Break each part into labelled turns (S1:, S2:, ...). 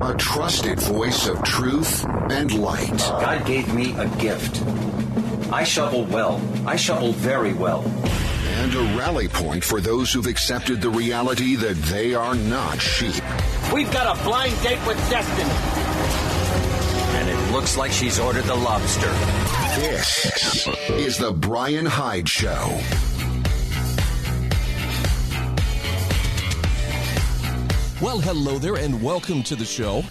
S1: a trusted voice of truth and light.
S2: God gave me a gift. I shovel well. I shovel very well.
S1: And a rally point for those who've accepted the reality that they are not sheep.
S3: We've got a blind date with destiny.
S2: And it looks like she's ordered the lobster.
S1: This is the Bryan Hyde Show.
S4: Well, hello there, and welcome to the show.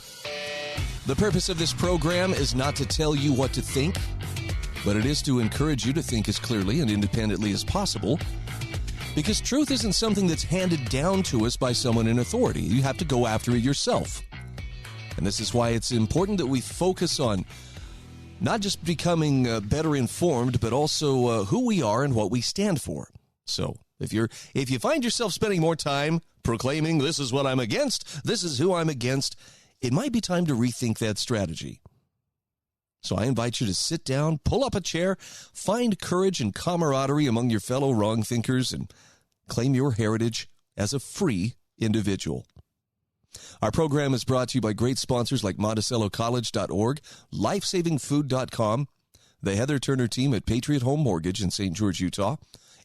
S4: The purpose of this program is not to tell you what to think, but it is to encourage you to think as clearly and independently as possible, because truth isn't something that's handed down to us by someone in authority. You have to go after it yourself. And this is why it's important that we focus on not just becoming better informed, but also who we are and what we stand for. So if you find yourself spending more time proclaiming this is what I'm against, this is who I'm against, it might be time to rethink that strategy. So I invite you to sit down, pull up a chair, find courage and camaraderie among your fellow wrong thinkers, and claim your heritage as a free individual. Our program is brought to you by great sponsors like MonticelloCollege.org, LifesavingFood.com, the Heather Turner team at Patriot Home Mortgage in St. George, Utah,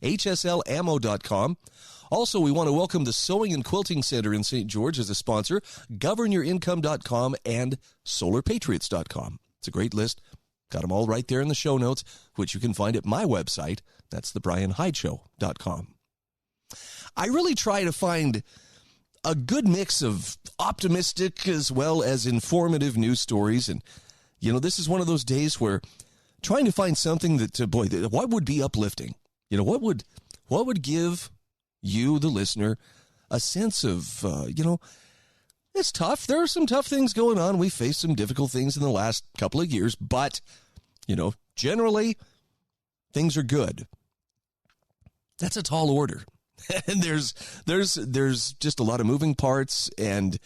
S4: HSLAmmo.com. Also, we want to welcome the Sewing and Quilting Center in St. George as a sponsor, GovernYourIncome.com, and SolarPatriots.com. It's a great list. Got them all right there in the show notes, which you can find at my website. That's thebryanhydeshow.com. I really try to find a good mix of optimistic as well as informative news stories. And, you know, this is one of those days where trying to find something that, what would be uplifting? You know, what would give you, the listener, a sense of, it's tough. There are some tough things going on. We faced some difficult things in the last couple of years, but, generally, things are good. That's a tall order. And there's just a lot of moving parts, and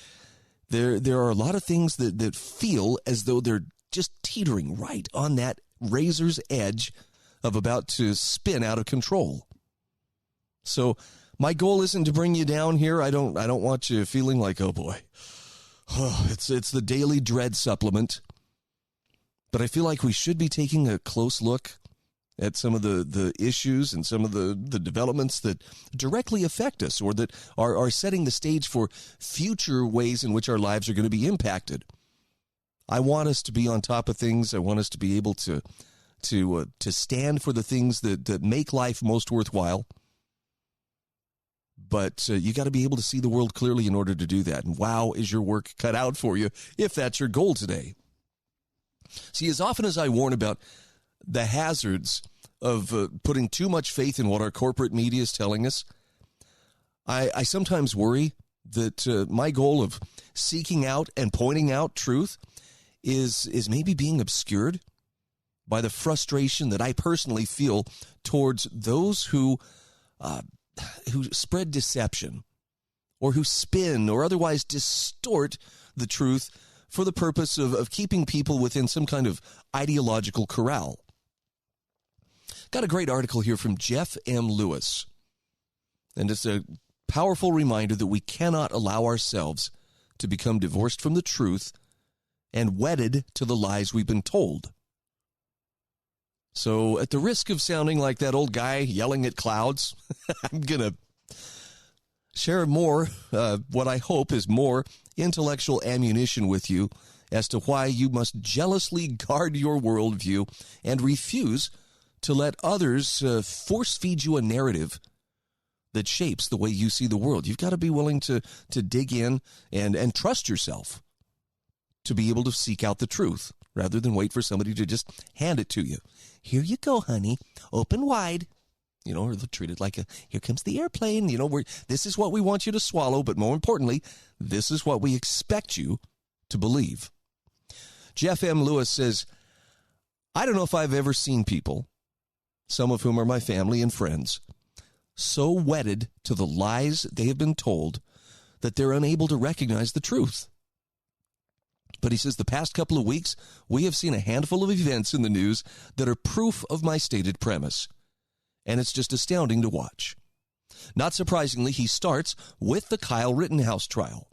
S4: there are a lot of things that feel as though they're just teetering right on that razor's edge of about to spin out of control. So my goal isn't to bring you down here. I don't want you feeling like, oh boy, it's the daily dread supplement. But I feel like we should be taking a close look at some of the issues and some of the developments that directly affect us, or that are setting the stage for future ways in which our lives are going to be impacted. I want us to be on top of things. I want us to be able to stand for the things that make life most worthwhile. But you got to be able to see the world clearly in order to do that. And wow, is your work cut out for you if that's your goal today. See, as often as I warn about the hazards of putting too much faith in what our corporate media is telling us, I sometimes worry that my goal of seeking out and pointing out truth is maybe being obscured by the frustration that I personally feel towards those who spread deception, or who spin or otherwise distort the truth for the purpose of keeping people within some kind of ideological corral. Got a great article here from Jeff M. Lewis, and it's a powerful reminder that we cannot allow ourselves to become divorced from the truth and wedded to the lies we've been told. So at the risk of sounding like that old guy yelling at clouds, I'm going to share more, what I hope is more intellectual ammunition with you as to why you must jealously guard your worldview and refuse to let others force feed you a narrative that shapes the way you see the world. You've got to be willing to dig in and trust yourself to be able to seek out the truth, rather than wait for somebody to just hand it to you. Here you go, honey. Open wide. Or they'll treat it like here comes the airplane. This is what we want you to swallow, but more importantly, this is what we expect you to believe. Jeff M. Lewis says, I don't know if I've ever seen people, some of whom are my family and friends, so wedded to the lies they have been told that they're unable to recognize the truth. But he says the past couple of weeks, we have seen a handful of events in the news that are proof of my stated premise. And it's just astounding to watch. Not surprisingly, he starts with the Kyle Rittenhouse trial.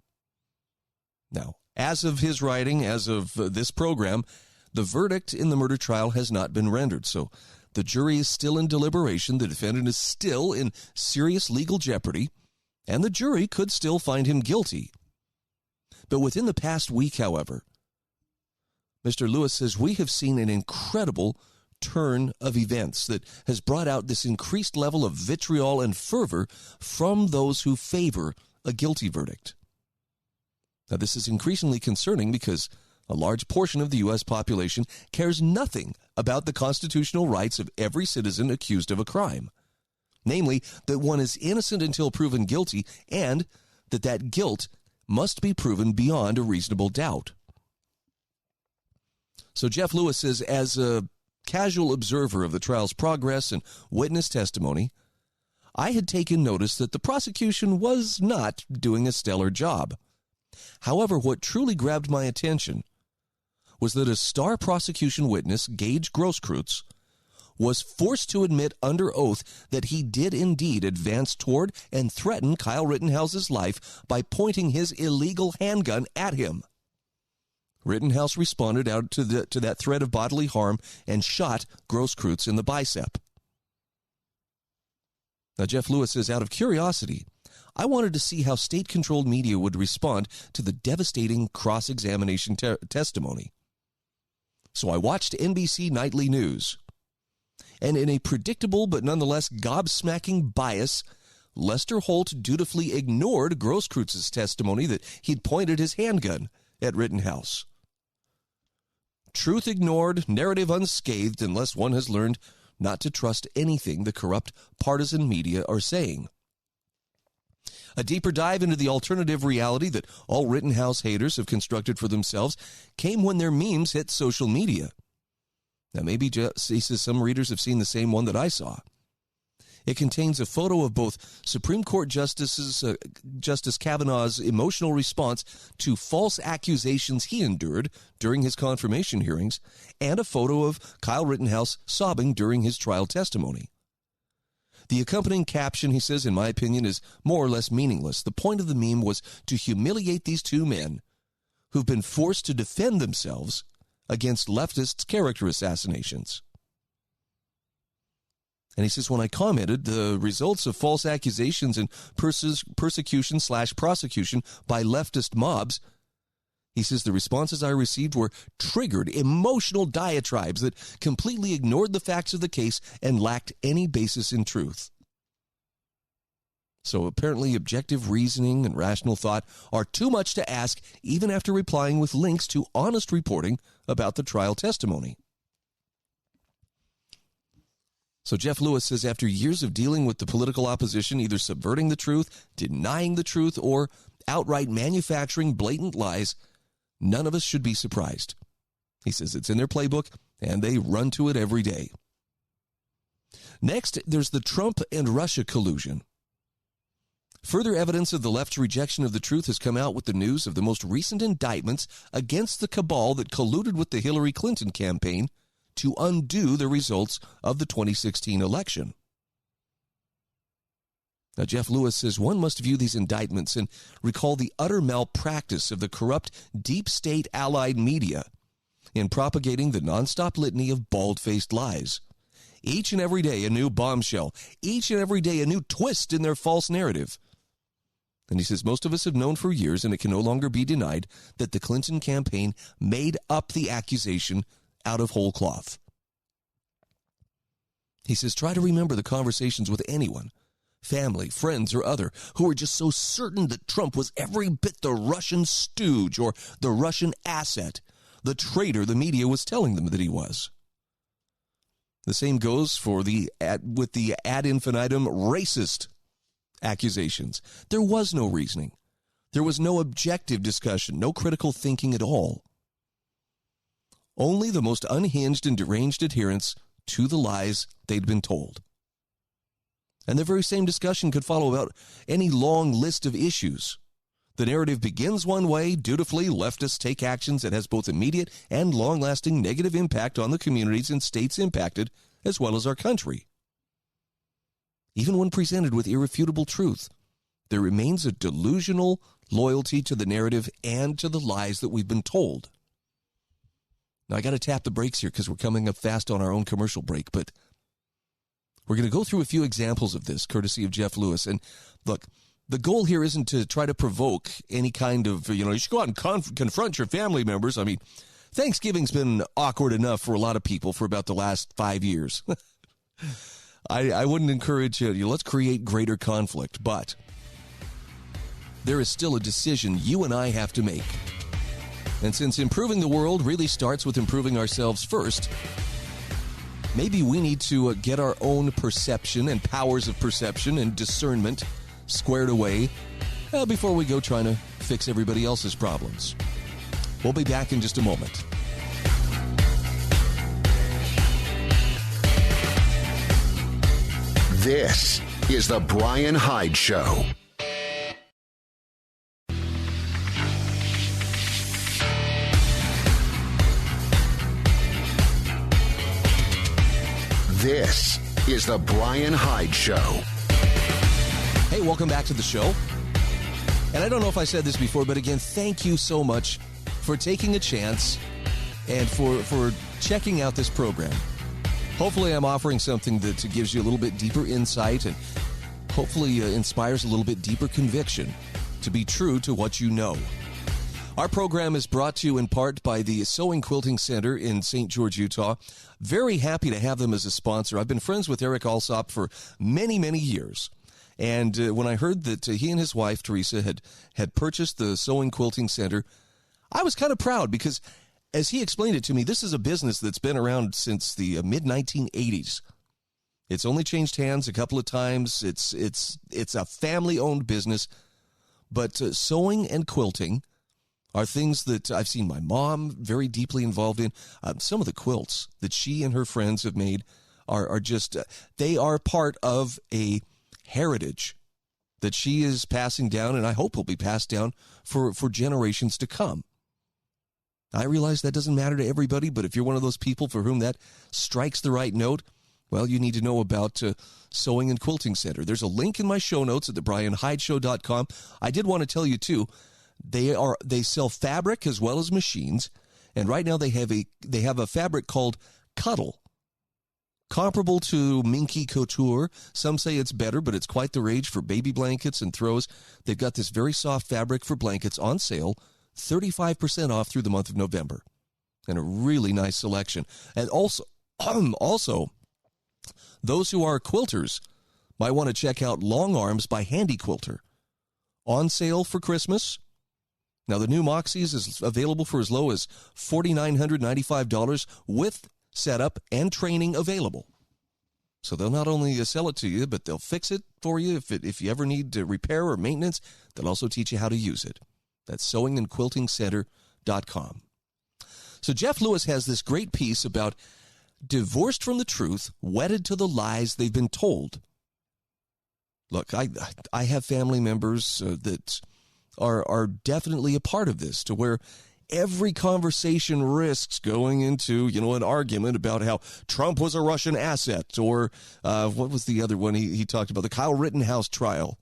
S4: Now, As of his writing, as of this program, the verdict in the murder trial has not been rendered. So the jury is still in deliberation. The defendant is still in serious legal jeopardy, and the jury could still find him guilty. But within the past week, however, Mr. Lewis says we have seen an incredible turn of events that has brought out this increased level of vitriol and fervor from those who favor a guilty verdict. Now, this is increasingly concerning because a large portion of the U.S. population cares nothing about the constitutional rights of every citizen accused of a crime. Namely, that one is innocent until proven guilty, and that guilt must be proven beyond a reasonable doubt. So Jeff Lewis says, as a casual observer of the trial's progress and witness testimony, I had taken notice that the prosecution was not doing a stellar job. However, what truly grabbed my attention was that a star prosecution witness, Gage Grosskreutz, was forced to admit under oath that he did indeed advance toward and threaten Kyle Rittenhouse's life by pointing his illegal handgun at him. Rittenhouse responded out to that threat of bodily harm and shot Grosskreutz in the bicep. Now, Jeff Lewis says, out of curiosity, I wanted to see how state-controlled media would respond to the devastating cross-examination testimony. So I watched NBC Nightly News. And in a predictable but nonetheless gobsmacking bias, Lester Holt dutifully ignored Grosskreuz's testimony that he'd pointed his handgun at Rittenhouse. Truth ignored, narrative unscathed, unless one has learned not to trust anything the corrupt partisan media are saying. A deeper dive into the alternative reality that all Rittenhouse haters have constructed for themselves came when their memes hit social media. Now, maybe he says some readers have seen the same one that I saw. It contains a photo of both Supreme Court Justice Kavanaugh's emotional response to false accusations he endured during his confirmation hearings, and a photo of Kyle Rittenhouse sobbing during his trial testimony. The accompanying caption, he says, in my opinion, is more or less meaningless. The point of the meme was to humiliate these two men who've been forced to defend themselves against leftists' character assassinations. And he says, when I commented, the results of false accusations and persecution/prosecution by leftist mobs, he says, the responses I received were triggered, emotional diatribes that completely ignored the facts of the case and lacked any basis in truth. So apparently objective reasoning and rational thought are too much to ask, even after replying with links to honest reporting about the trial testimony. So Jeff Lewis says, after years of dealing with the political opposition, either subverting the truth, denying the truth, or outright manufacturing blatant lies, none of us should be surprised. He says it's in their playbook, and they run to it every day. Next, there's the Trump and Russia collusion. Further evidence of the left's rejection of the truth has come out with the news of the most recent indictments against the cabal that colluded with the Hillary Clinton campaign to undo the results of the 2016 election. Now, Jeff Lewis says one must view these indictments and recall the utter malpractice of the corrupt deep state allied media in propagating the nonstop litany of bald-faced lies. Each and every day a new bombshell, each and every day a new twist in their false narrative. And he says most of us have known for years, and it can no longer be denied, that the Clinton campaign made up the accusation out of whole cloth. He says, try to remember the conversations with anyone, family, friends, or other, who were just so certain that Trump was every bit the Russian stooge or the Russian asset, the traitor the media was telling them that he was. The same goes for with the ad infinitum racist accusations. There was no reasoning. There was no objective discussion, no critical thinking at all. Only the most unhinged and deranged adherence to the lies they'd been told. And the very same discussion could follow about any long list of issues. The narrative begins one way. Dutifully, leftists take actions that has both immediate and long-lasting negative impact on the communities and states impacted, as well as our country. Even when presented with irrefutable truth, there remains a delusional loyalty to the narrative and to the lies that we've been told. Now, I got to tap the brakes here because we're coming up fast on our own commercial break, but we're going to go through a few examples of this, courtesy of Jeff Lewis. And look, the goal here isn't to try to provoke any kind of, you should go out and confront your family members. I mean, Thanksgiving's been awkward enough for a lot of people for about the last 5 years. I wouldn't encourage you. Let's create greater conflict, but there is still a decision you and I have to make. And since improving the world really starts with improving ourselves first, maybe we need to get our own perception and powers of perception and discernment squared away before we go trying to fix everybody else's problems. We'll be back in just a moment.
S1: This is the Bryan Hyde Show. This is the Bryan Hyde Show.
S4: Hey, welcome back to the show. And I don't know if I said this before, but again, thank you so much for taking a chance and for checking out this program. Hopefully I'm offering something that gives you a little bit deeper insight and hopefully inspires a little bit deeper conviction to be true to what you know. Our program is brought to you in part by the Sewing Quilting Center in St. George, Utah. Very happy to have them as a sponsor. I've been friends with Eric Alsop for many, many years. And when I heard that he and his wife, Teresa, had purchased the Sewing Quilting Center, I was kind of proud because, as he explained it to me, this is a business that's been around since the mid-1980s. It's only changed hands a couple of times. It's a family-owned business. But sewing and quilting are things that I've seen my mom very deeply involved in. Some of the quilts that she and her friends have made are just, they are part of a heritage that she is passing down, and I hope will be passed down for generations to come. I realize that doesn't matter to everybody, but if you're one of those people for whom that strikes the right note, well, you need to know about Sewing and Quilting Center. There's a link in my show notes at thebryanhydeshow.com. I did want to tell you, too, they sell fabric as well as machines, and right now they have a fabric called Cuddle, comparable to Minky Couture. Some say it's better, but it's quite the rage for baby blankets and throws. They've got this very soft fabric for blankets on sale, 35% off through the month of November, and a really nice selection. And also, those who are quilters might want to check out Long Arms by Handy Quilter, on sale for Christmas. Now, the new Moxies is available for as low as $4,995 with setup and training available. So they'll not only sell it to you, but they'll fix it for you if you ever need repair or maintenance. They'll also teach you how to use it. That's sewingandquiltingcenter.com. So Jeff Lewis has this great piece about divorced from the truth, wedded to the lies they've been told. Look, I have family members that are definitely a part of this, to where every conversation risks going into, an argument about how Trump was a Russian asset, or what was the other one he talked about, the Kyle Rittenhouse trial.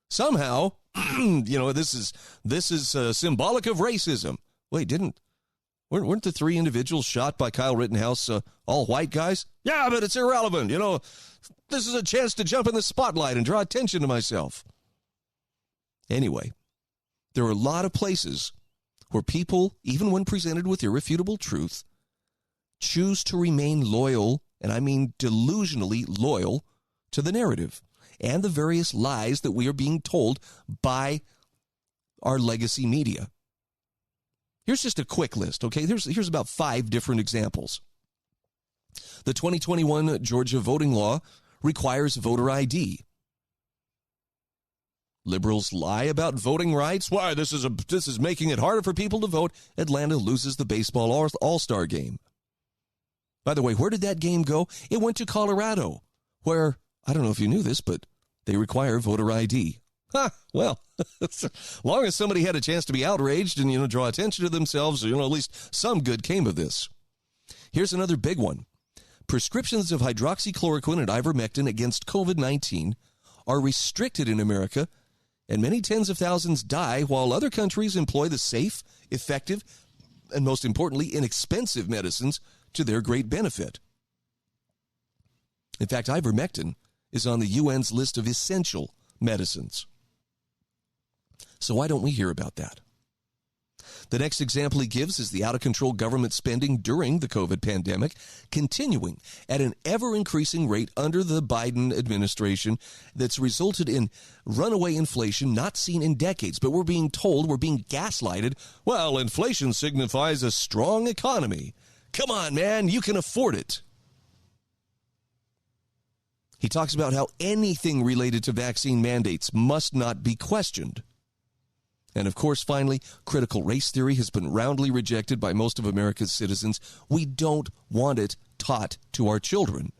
S4: Somehow, this is symbolic of racism. Wait, weren't the three individuals shot by Kyle Rittenhouse all white guys? Yeah, but it's irrelevant. This is a chance to jump in the spotlight and draw attention to myself. Anyway, there are a lot of places where people, even when presented with irrefutable truth, choose to remain loyal, and I mean delusionally loyal, to the narrative and the various lies that we are being told by our legacy media. Here's just a quick list, okay? Here's about 5 different examples. The 2021 Georgia voting law requires voter ID. Liberals lie about voting rights. Why, this is making it harder for people to vote. Atlanta loses the baseball all-star game. By the way, where did that game go? It went to Colorado, where, I don't know if you knew this, but they require voter ID. Well, as long as somebody had a chance to be outraged and, draw attention to themselves, at least some good came of this. Here's another big one. Prescriptions of hydroxychloroquine and ivermectin against COVID-19 are restricted in America, and many tens of thousands die while other countries employ the safe, effective, and most importantly, inexpensive medicines to their great benefit. In fact, ivermectin is on the UN's list of essential medicines. So why don't we hear about that? The next example he gives is the out-of-control government spending during the COVID pandemic, continuing at an ever-increasing rate under the Biden administration that's resulted in runaway inflation not seen in decades. But we're being told, we're being gaslighted, well, inflation signifies a strong economy. Come on, man, you can afford it. He talks about how anything related to vaccine mandates must not be questioned. And of course, finally, critical race theory has been roundly rejected by most of America's citizens. We don't want it taught to our children.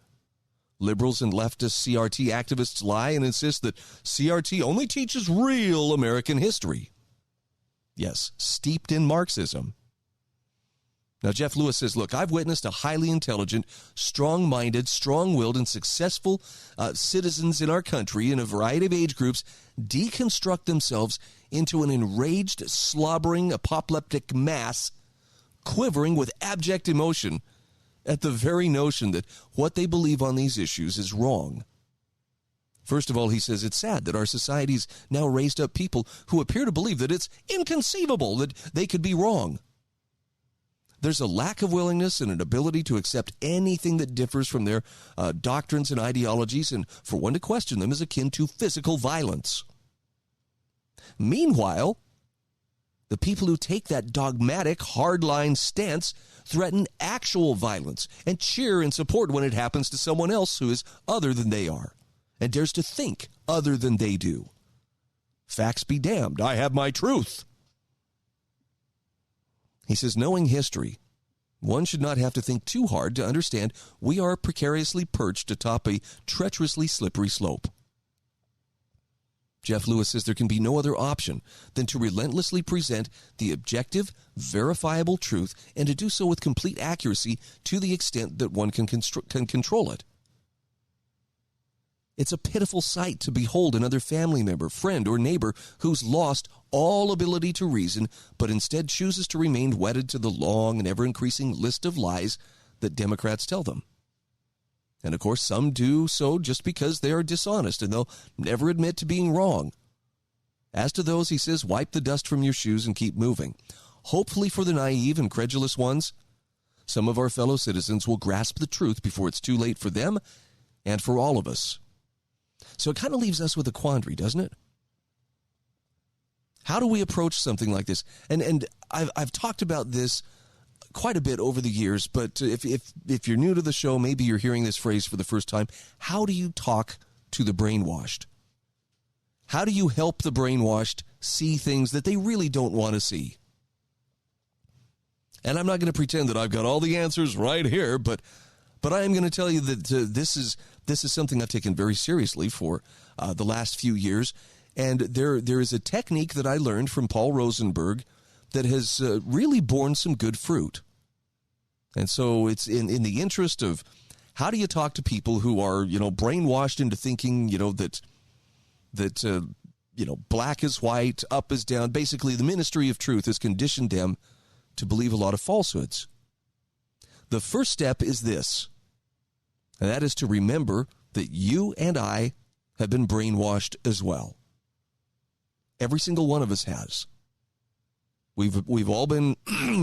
S4: Liberals and leftist CRT activists lie and insist that CRT only teaches real American history. Yes, steeped in Marxism. Now, Jeff Lewis says, look, I've witnessed a highly intelligent, strong-minded, strong-willed, and successful citizens in our country in a variety of age groups deconstruct themselves into an enraged, slobbering, apoplectic mass, quivering with abject emotion at the very notion that what they believe on these issues is wrong. First of all, he says it's sad that our society's now raised up people who appear to believe that it's inconceivable that they could be wrong. There's a lack of willingness and an ability to accept anything that differs from their doctrines and ideologies, and for one to question them is akin to physical violence. Meanwhile, the people who take that dogmatic, hardline stance threaten actual violence and cheer and support when it happens to someone else who is other than they are and dares to think other than they do. Facts be damned, I have my truth. He says, knowing history, one should not have to think too hard to understand we are precariously perched atop a treacherously slippery slope. Jeff Lewis says there can be no other option than to relentlessly present the objective, verifiable truth and to do so with complete accuracy to the extent that one can control it. It's a pitiful sight to behold another family member, friend, or neighbor who's lost all ability to reason, but instead chooses to remain wedded to the long and ever-increasing list of lies that Democrats tell them. And of course, some do so just because they are dishonest and they'll never admit to being wrong. As to those, he says, wipe the dust from your shoes and keep moving. Hopefully for the naive and credulous ones, some of our fellow citizens will grasp the truth before it's too late for them and for all of us. So it kind of leaves us with a quandary, doesn't it? How do we approach something like this? And I've talked about this quite a bit over the years, but if you're new to the show, maybe you're hearing this phrase for the first time. How do you talk to the brainwashed? How do you help the brainwashed see things that they really don't want to see? And I'm not going to pretend that I've got all the answers right here, but I am going to tell you that this is something I've taken very seriously for the last few years. And there is a technique that I learned from Paul Rosenberg that has really borne some good fruit. And so it's in the interest of how do you talk to people who are, brainwashed into thinking, that black is white, up is down. Basically, the ministry of truth has conditioned them to believe a lot of falsehoods. The first step is this, and that is to remember that you and I have been brainwashed as well. Every single one of us has. We've all been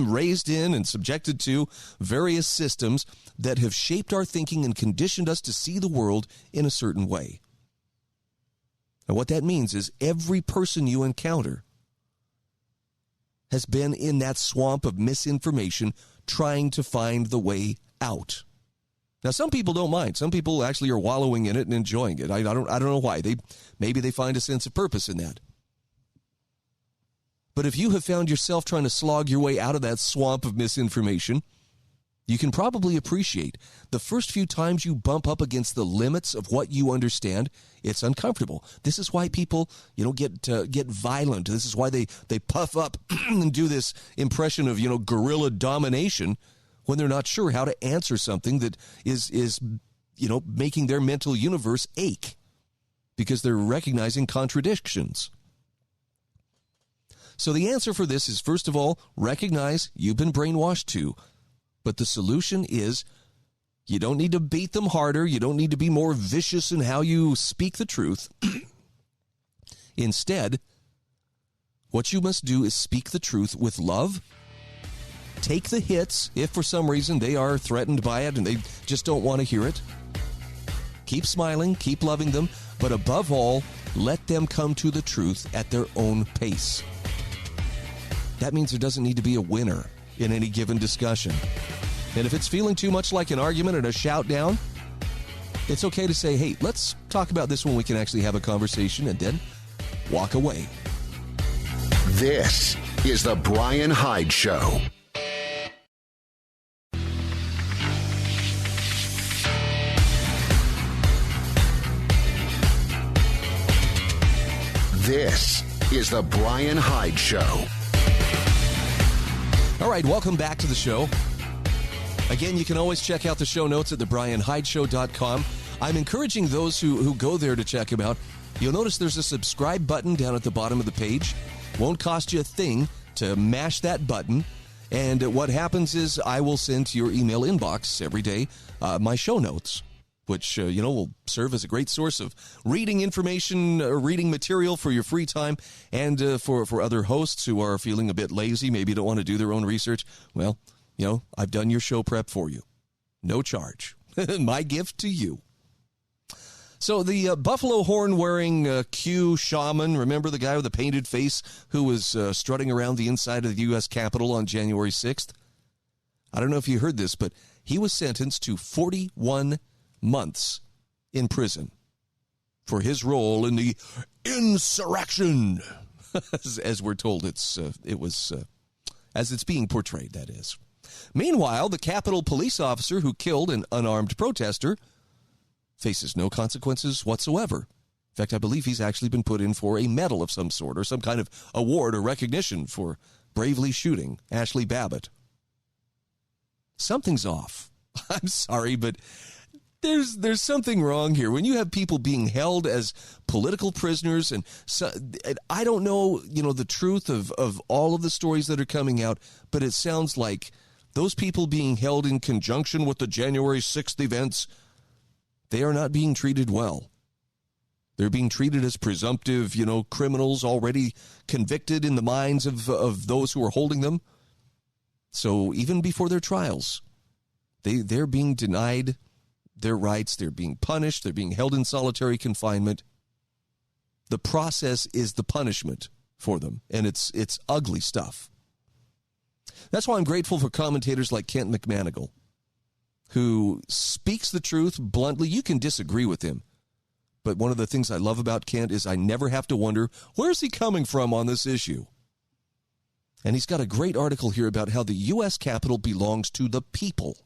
S4: raised in and subjected to various systems that have shaped our thinking and conditioned us to see the world in a certain way. And what that means is every person you encounter has been in that swamp of misinformation trying to find the way out. Now, some people don't mind. Some people actually are wallowing in it and enjoying it. I don't know why. Maybe they find a sense of purpose in that. But if you have found yourself trying to slog your way out of that swamp of misinformation, you can probably appreciate the first few times you bump up against the limits of what you understand, it's uncomfortable. This is why people, get violent. This is why they puff up and do this impression of, guerrilla domination when they're not sure how to answer something that is making their mental universe ache. because they're recognizing contradictions. So the answer for this is, first of all, recognize you've been brainwashed too. But the solution is you don't need to beat them harder. You don't need to be more vicious in how you speak the truth. Instead, what you must do is speak the truth with love. Take the hits if for some reason they are threatened by it and they just don't want to hear it. Keep smiling, keep loving them, but above all, let them come to the truth at their own pace. That means there doesn't need to be a winner in any given discussion. And if it's feeling too much like an argument and a shout down, it's okay to say, hey, let's talk about this when we can actually have a conversation, and then walk away.
S1: This is the Bryan Hyde Show. This is the Bryan Hyde Show.
S4: All right, welcome back to the show. Again, you can always check out the show notes at thebryanhydeshow.com. I'm encouraging those who go there to check them out. You'll notice there's a subscribe button down at the bottom of the page. Won't cost you a thing to mash that button. And what happens is I will send to your email inbox every day my show notes, which, will serve as a great source of reading information, reading material for your free time, and for other hosts who are feeling a bit lazy, maybe don't want to do their own research. Well, I've done your show prep for you. No charge. My gift to you. So the buffalo horn-wearing Q shaman, remember the guy with the painted face who was strutting around the inside of the U.S. Capitol on January 6th? I don't know if you heard this, but he was sentenced to 41 months in prison for his role in the insurrection, as we're told it was as it's being portrayed, that is. Meanwhile, the Capitol police officer who killed an unarmed protester faces no consequences whatsoever. In fact, I believe he's actually been put in for a medal of some sort or some kind of award or recognition for bravely shooting Ashley Babbitt. Something's off. I'm sorry, but there's something wrong here. When you have people being held as political prisoners, and I don't know, the truth of all of the stories that are coming out, but it sounds like those people being held in conjunction with the January 6th events, they are not being treated well. They're being treated as presumptive, criminals already convicted in the minds of those who are holding them. So even before their trials, they're being denied their rights. They're being punished. They're being held in solitary confinement. The process is the punishment for them, and it's ugly stuff. That's why I'm grateful for commentators like Kent McManigal, who speaks the truth bluntly. You can disagree with him, but one of the things I love about Kent is I never have to wonder, where's he coming from on this issue? And he's got a great article here about how the U.S. Capitol belongs to the people.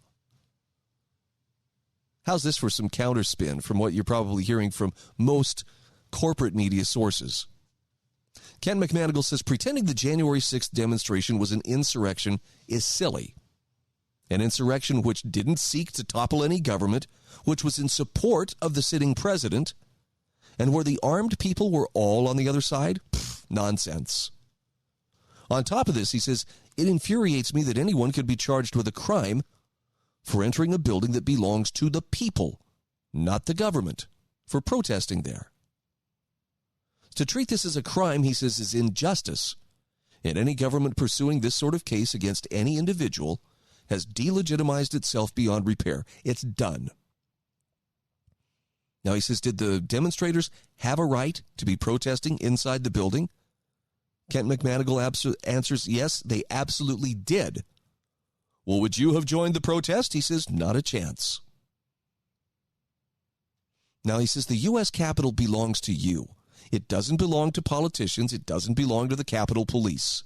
S4: How's this for some counterspin from what you're probably hearing from most corporate media sources? Ken McManigal says pretending the January 6th demonstration was an insurrection is silly. An insurrection which didn't seek to topple any government, which was in support of the sitting president, and where the armed people were all on the other side? Nonsense. On top of this, he says, it infuriates me that anyone could be charged with a crime for entering a building that belongs to the people, not the government, for protesting there. To treat this as a crime, he says, is injustice, and any government pursuing this sort of case against any individual has delegitimized itself beyond repair. It's done. Now, he says, did the demonstrators have a right to be protesting inside the building? Kent McManigal answers, yes, they absolutely did. Well, would you have joined the protest? He says, not a chance. Now, he says, the U.S. Capitol belongs to you. It doesn't belong to politicians. It doesn't belong to the Capitol Police.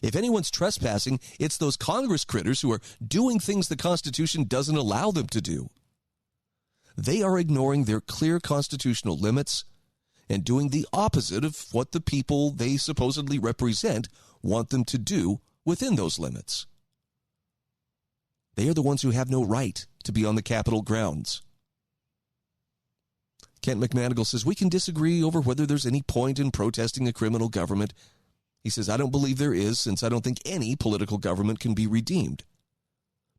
S4: If anyone's trespassing, it's those Congress critters who are doing things the Constitution doesn't allow them to do. They are ignoring their clear constitutional limits and doing the opposite of what the people they supposedly represent want them to do within those limits. They are the ones who have no right to be on the Capitol grounds. Kent McManigal says, we can disagree over whether there's any point in protesting a criminal government. He says, I don't believe there is, since I don't think any political government can be redeemed.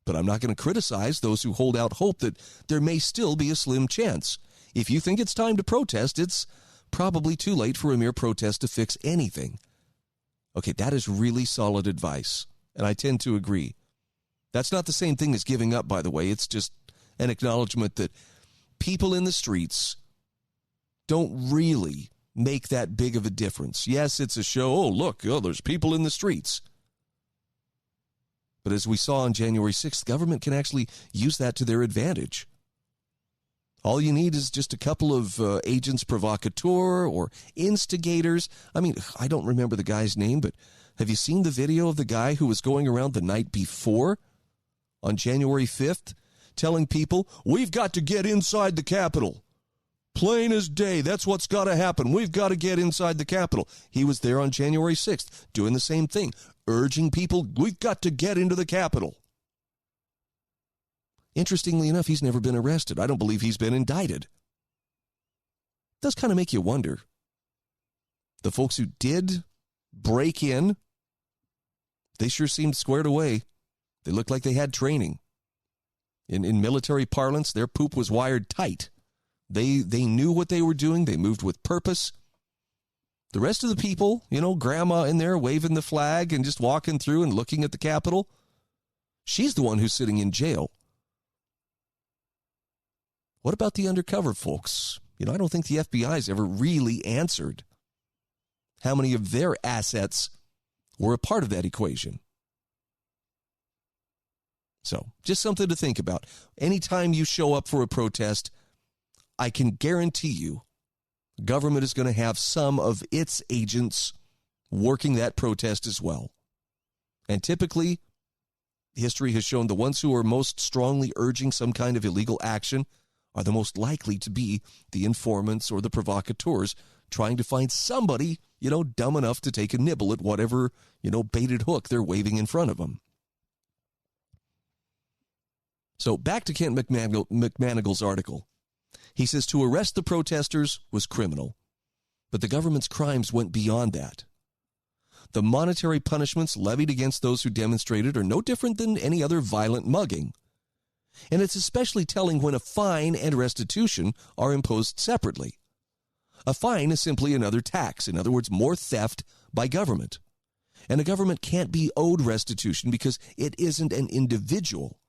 S4: But I'm not going to criticize those who hold out hope that there may still be a slim chance. If you think it's time to protest, it's probably too late for a mere protest to fix anything. Okay, that is really solid advice, and I tend to agree. That's not the same thing as giving up, by the way. It's just an acknowledgement that people in the streets don't really make that big of a difference. Yes, it's a show. Oh, look, there's people in the streets. But as we saw on January 6th, government can actually use that to their advantage. All you need is just a couple of agents provocateur or instigators. I mean, I don't remember the guy's name, but have you seen the video of the guy who was going around the night before on January 5th telling people, we've got to get inside the Capitol? Plain as day, that's what's got to happen. We've got to get inside the Capitol. He was there on January 6th doing the same thing, urging people, we've got to get into the Capitol. Interestingly enough, he's never been arrested. I don't believe he's been indicted. It does kind of make you wonder. The folks who did break in, they sure seemed squared away. They looked like they had training. In military parlance, their poop was wired tight. They knew what they were doing. They moved with purpose. The rest of the people, grandma in there waving the flag and just walking through and looking at the Capitol, she's the one who's sitting in jail. What about the undercover folks? I don't think the FBI's ever really answered how many of their assets were a part of that equation. So, just something to think about. Anytime you show up for a protest, I can guarantee you government is going to have some of its agents working that protest as well. And typically, history has shown the ones who are most strongly urging some kind of illegal action are the most likely to be the informants or the provocateurs trying to find somebody, dumb enough to take a nibble at whatever, baited hook they're waving in front of them. So back to Kent McManigal's article. He says to arrest the protesters was criminal, but the government's crimes went beyond that. The monetary punishments levied against those who demonstrated are no different than any other violent mugging. And it's especially telling when a fine and restitution are imposed separately. A fine is simply another tax, in other words, more theft by government. And a government can't be owed restitution because it isn't an individual.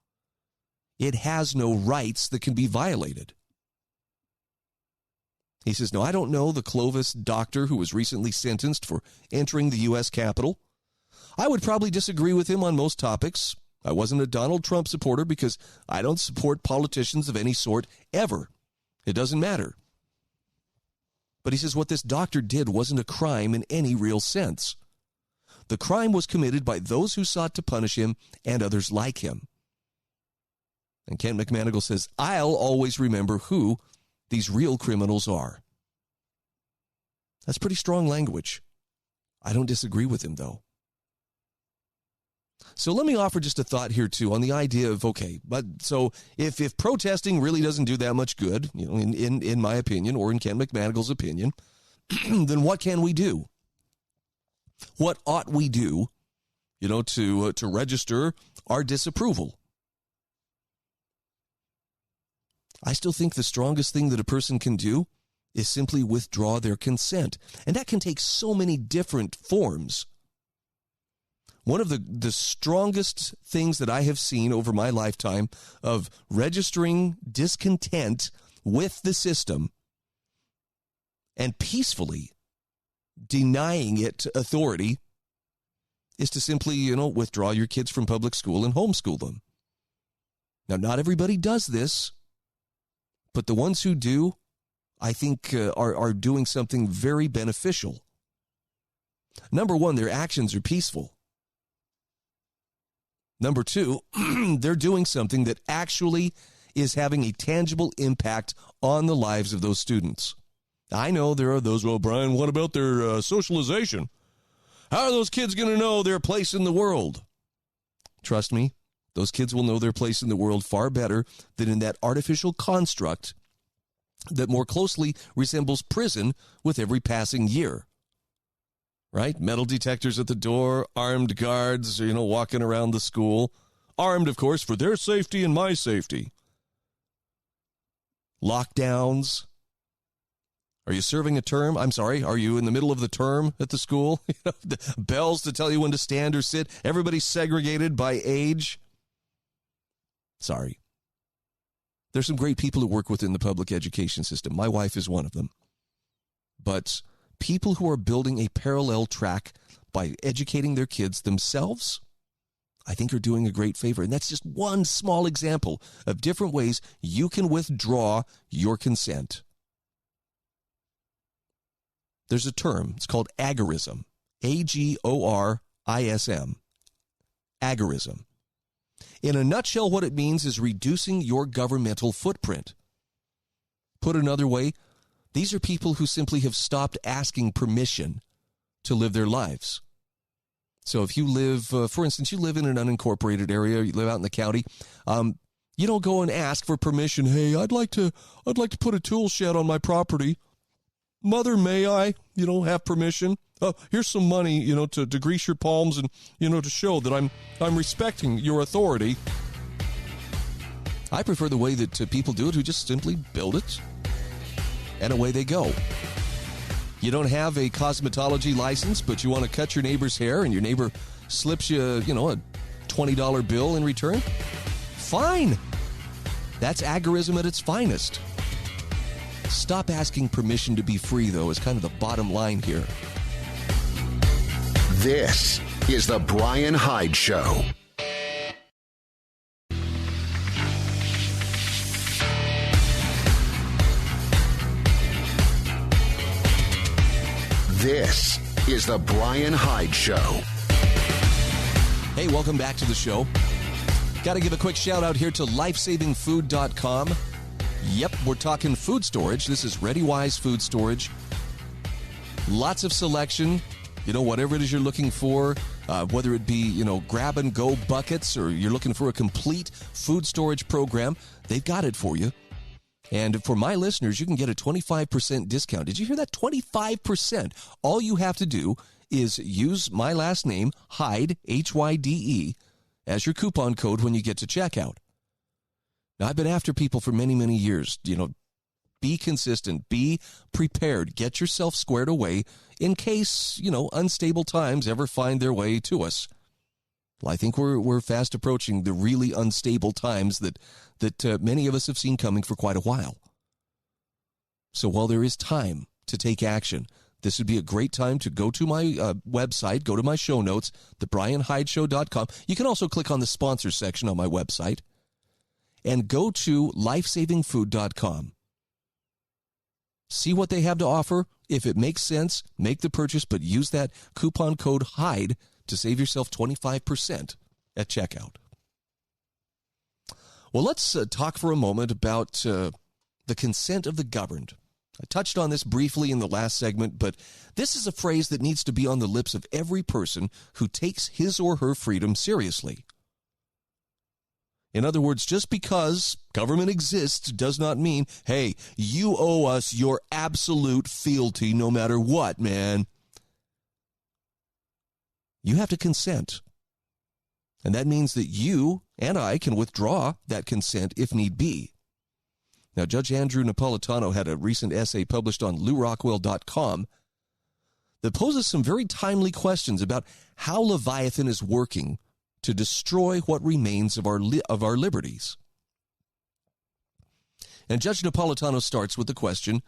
S4: It has no rights that can be violated. He says, no, I don't know the Clovis doctor who was recently sentenced for entering the U.S. Capitol. I would probably disagree with him on most topics. I wasn't a Donald Trump supporter because I don't support politicians of any sort ever. It doesn't matter. But he says what this doctor did wasn't a crime in any real sense. The crime was committed by those who sought to punish him and others like him. And Kent McManigal says, I'll always remember who these real criminals are. That's pretty strong language. I don't disagree with him, though. So let me offer just a thought here, too, on the idea of, okay, but so if protesting really doesn't do that much good, in my opinion, or in Ken McManigal's opinion, then what can we do? What ought we do, to register our disapproval? I still think the strongest thing that a person can do is simply withdraw their consent. And that can take so many different forms. One of the strongest things that I have seen over my lifetime of registering discontent with the system and peacefully denying it authority is to simply, withdraw your kids from public school and homeschool them. Now, not everybody does this, but the ones who do, I think, are doing something very beneficial. Number one, their actions are peaceful. Number two, they're doing something that actually is having a tangible impact on the lives of those students. I know there are those, well, Brian, what about their socialization? How are those kids going to know their place in the world? Trust me, those kids will know their place in the world far better than in that artificial construct that more closely resembles prison with every passing year. Right? Metal detectors at the door, armed guards, walking around the school. Armed, of course, for their safety and my safety. Lockdowns. Are you serving a term? I'm sorry, are you in the middle of the term at the school? The bells to tell you when to stand or sit. Everybody's segregated by age. Sorry. There's some great people who work within the public education system. My wife is one of them. But people who are building a parallel track by educating their kids themselves, I think are doing a great favor. And that's just one small example of different ways you can withdraw your consent. There's a term. It's called agorism. agorism. Agorism. In a nutshell, what it means is reducing your governmental footprint. Put another way, these are people who simply have stopped asking permission to live their lives. So if you live, for instance, you live in an unincorporated area, you live out in the county, you don't go and ask for permission. Hey, I'd like to put a tool shed on my property. Mother, may I, have permission? Here's some money, to grease your palms and, to show that I'm respecting your authority. I prefer the way that people do it who just simply build it, and away they go. You don't have a cosmetology license, but you want to cut your neighbor's hair, and your neighbor slips you, a $20 bill in return? Fine. That's agorism at its finest. Stop asking permission to be free, though, is kind of the bottom line here.
S1: This is the Bryan Hyde Show. This is the Bryan Hyde Show.
S4: Hey, welcome back to the show. Got to give a quick shout out here to lifesavingfood.com. Yep, we're talking food storage. This is ReadyWise food storage. Lots of selection, whatever it is you're looking for, whether it be, grab-and-go buckets or you're looking for a complete food storage program, they've got it for you. And for my listeners, you can get a 25% discount. Did you hear that? 25%. All you have to do is use my last name, Hyde, Hyde, as your coupon code when you get to checkout. Now, I've been after people for many, many years. Be consistent, be prepared, get yourself squared away in case, unstable times ever find their way to us. Well, I think we're fast approaching the really unstable times that many of us have seen coming for quite a while. So while there is time to take action, this would be a great time to go to my website, go to my show notes, thebryanhydeshow.com. You can also click on the sponsor section on my website and go to lifesavingfood.com. See what they have to offer. If it makes sense, make the purchase, but use that coupon code HYDE to save yourself 25% at checkout. Well, let's talk for a moment about the consent of the governed. I touched on this briefly in the last segment, but this is a phrase that needs to be on the lips of every person who takes his or her freedom seriously. In other words, just because government exists does not mean, hey, you owe us your absolute fealty no matter what, man. You have to consent. And that means that you and I can withdraw that consent if need be. Now, Judge Andrew Napolitano had a recent essay published on LouRockwell.com that poses some very timely questions about how Leviathan is working to destroy what remains of our liberties. And Judge Napolitano starts with the question,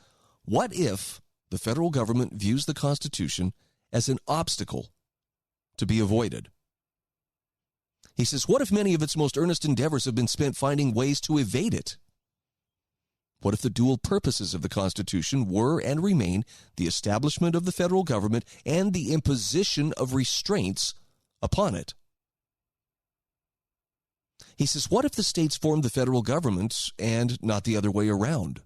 S4: what if the federal government views the Constitution as an obstacle to be avoided? He says, what if many of its most earnest endeavors have been spent finding ways to evade it? What if the dual purposes of the Constitution were and remain the establishment of the federal government and the imposition of restraints upon it? He says, what if the states formed the federal government and not the other way around?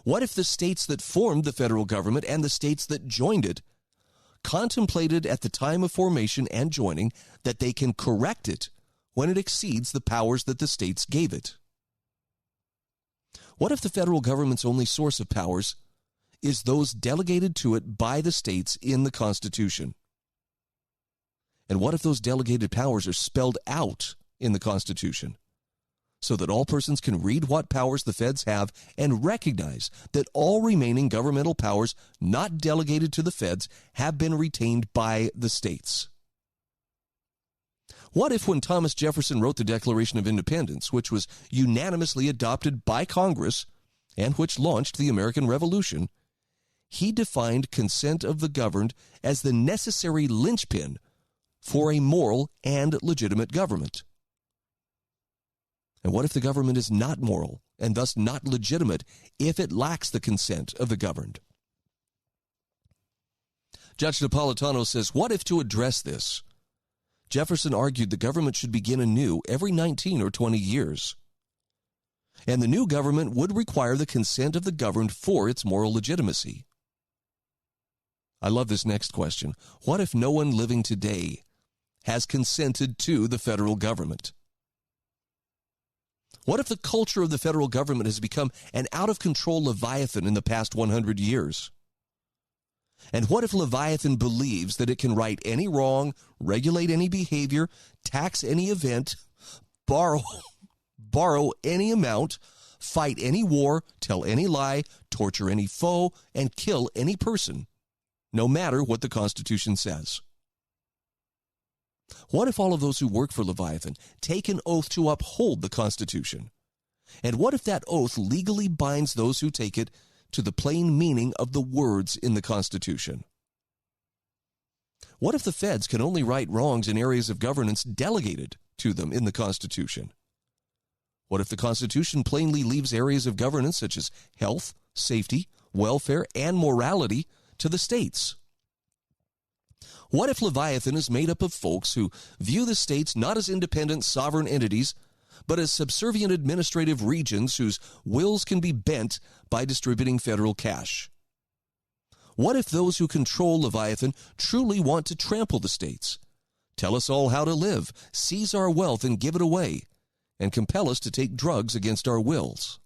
S4: What if the states that formed the federal government and the states that joined it contemplated at the time of formation and joining that they can correct it when it exceeds the powers that the states gave it? What if the federal government's only source of powers is those delegated to it by the states in the Constitution? And what if those delegated powers are spelled out in the Constitution so that all persons can read what powers the feds have and recognize that all remaining governmental powers not delegated to the feds have been retained by the states? What if when Thomas Jefferson wrote the Declaration of Independence, which was unanimously adopted by Congress and which launched the American Revolution, he defined consent of the governed as the necessary linchpin for a moral and legitimate government? And what if the government is not moral and thus not legitimate if it lacks the consent of the governed? Judge Napolitano says, what if to address this, Jefferson argued the government should begin anew every 19 or 20 years, and the new government would require the consent of the governed for its moral legitimacy? I love this next question. What if no one living today has consented to the federal government? What if the culture of the federal government has become an out-of-control Leviathan in the past 100 years? And what if Leviathan believes that it can right any wrong, regulate any behavior, tax any event, borrow any amount, fight any war, tell any lie, torture any foe, and kill any person, no matter what the Constitution says? What if all of those who work for Leviathan take an oath to uphold the Constitution? And what if that oath legally binds those who take it to the plain meaning of the words in the Constitution? What if the feds can only right wrongs in areas of governance delegated to them in the Constitution? What if the Constitution plainly leaves areas of governance such as health, safety, welfare, and morality to the states? What if Leviathan is made up of folks who view the states not as independent sovereign entities, but as subservient administrative regions whose wills can be bent by distributing federal cash? What if those who control Leviathan truly want to trample the states, tell us all how to live, seize our wealth and give it away, and compel us to take drugs against our wills?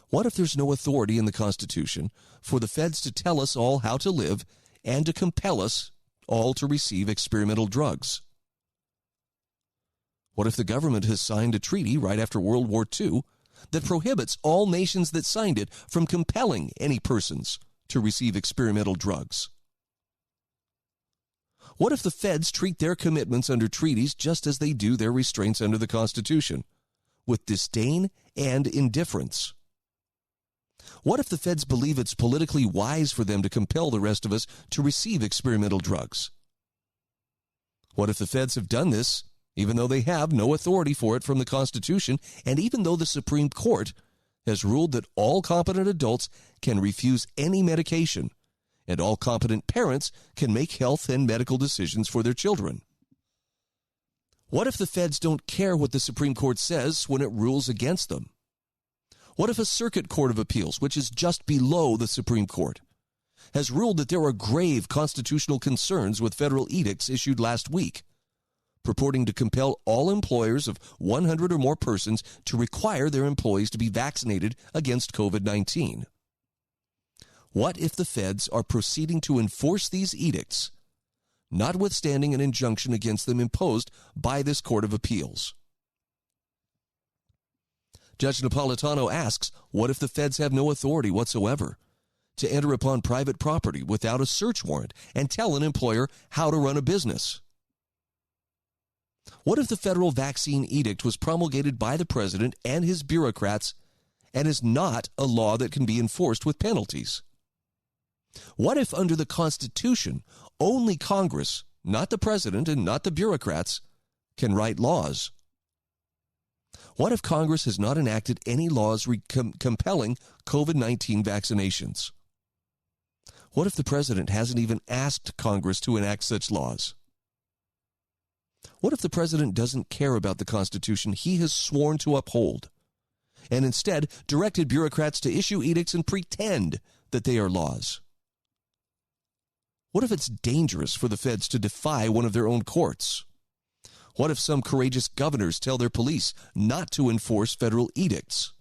S4: What if there's no authority in the Constitution for the feds to tell us all how to live and to compel us all to receive experimental drugs? What if the government has signed a treaty right after World War II that prohibits all nations that signed it from compelling any persons to receive experimental drugs? What if the feds treat their commitments under treaties just as they do their restraints under the Constitution, with disdain and indifference? What if the feds believe it's politically wise for them to compel the rest of us to receive experimental drugs? What if the feds have done this even though they have no authority for it from the Constitution, and even though the Supreme Court has ruled that all competent adults can refuse any medication, and all competent parents can make health and medical decisions for their children? What if the feds don't care what the Supreme Court says when it rules against them? What if a circuit court of appeals, which is just below the Supreme Court, has ruled that there are grave constitutional concerns with federal edicts issued last week, purporting to compel all employers of 100 or more persons to require their employees to be vaccinated against COVID-19? What if the feds are proceeding to enforce these edicts, notwithstanding an injunction against them imposed by this Court of Appeals? Judge Napolitano asks, what if the feds have no authority whatsoever to enter upon private property without a search warrant and tell an employer how to run a business? What if the federal vaccine edict was promulgated by the president and his bureaucrats and is not a law that can be enforced with penalties? What if under the Constitution, only Congress, not the president and not the bureaucrats, can write laws? What if Congress has not enacted any laws compelling COVID-19 vaccinations? What if the president hasn't even asked Congress to enact such laws? What if the president doesn't care about the Constitution he has sworn to uphold, and instead directed bureaucrats to issue edicts and pretend that they are laws? What if it's dangerous for the feds to defy one of their own courts? What if some courageous governors tell their police not to enforce federal edicts?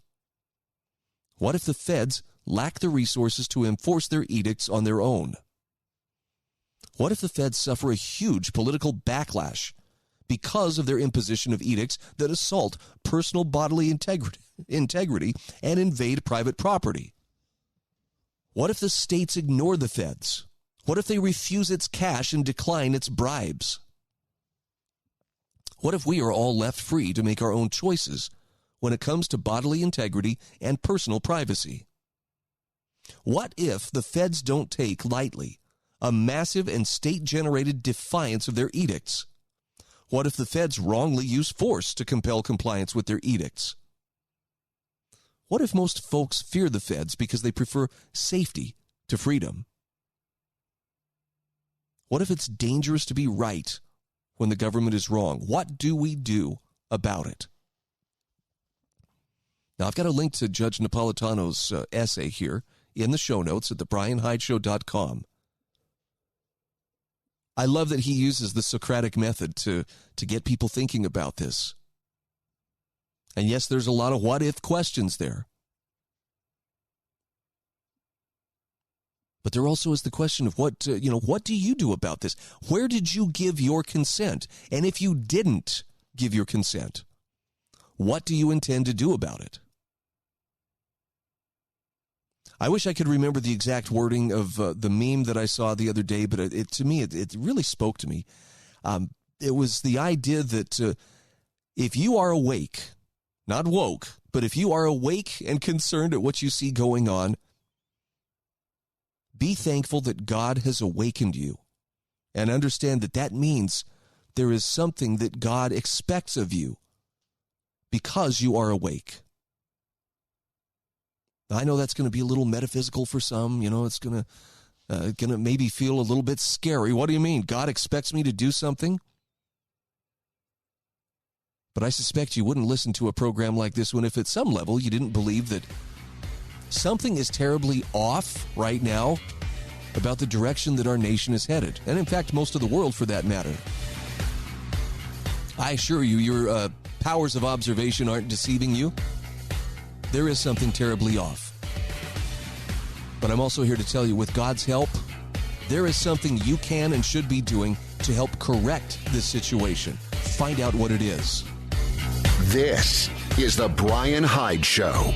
S4: What if the feds lack the resources to enforce their edicts on their own? What if the feds suffer a huge political backlash because of their imposition of edicts that assault personal bodily integrity and invade private property? What if the states ignore the feds? What if they refuse its cash and decline its bribes? What if we are all left free to make our own choices when it comes to bodily integrity and personal privacy? What if the feds don't take lightly a massive and state-generated defiance of their edicts? What if the feds wrongly use force to compel compliance with their edicts? What if most folks fear the feds because they prefer safety to freedom? What if it's dangerous to be right when the government is wrong? What do we do about it? Now, I've got a link to Judge Napolitano's essay here in the show notes at thebryanhydeshow.com. I love that he uses the Socratic method to get people thinking about this. And yes, there's a lot of what-if questions there. But there also is the question of what do you do about this? Where did you give your consent? And if you didn't give your consent, what do you intend to do about it? I wish I could remember the exact wording of the meme that I saw the other day, but it really spoke to me. It was the idea that if you are awake, not woke, but if you are awake and concerned at what you see going on, be thankful that God has awakened you and understand that that means there is something that God expects of you because you are awake. I know that's going to be a little metaphysical for some. It's going to maybe feel a little bit scary. What do you mean? God expects me to do something? But I suspect you wouldn't listen to a program like this one if at some level you didn't believe that something is terribly off right now about the direction that our nation is headed. And in fact, most of the world for that matter. I assure you, your powers of observation aren't deceiving you. There is something terribly off. But I'm also here to tell you, with God's help, there is something you can and should be doing to help correct this situation. Find out what it is.
S1: This is The Bryan Hyde Show.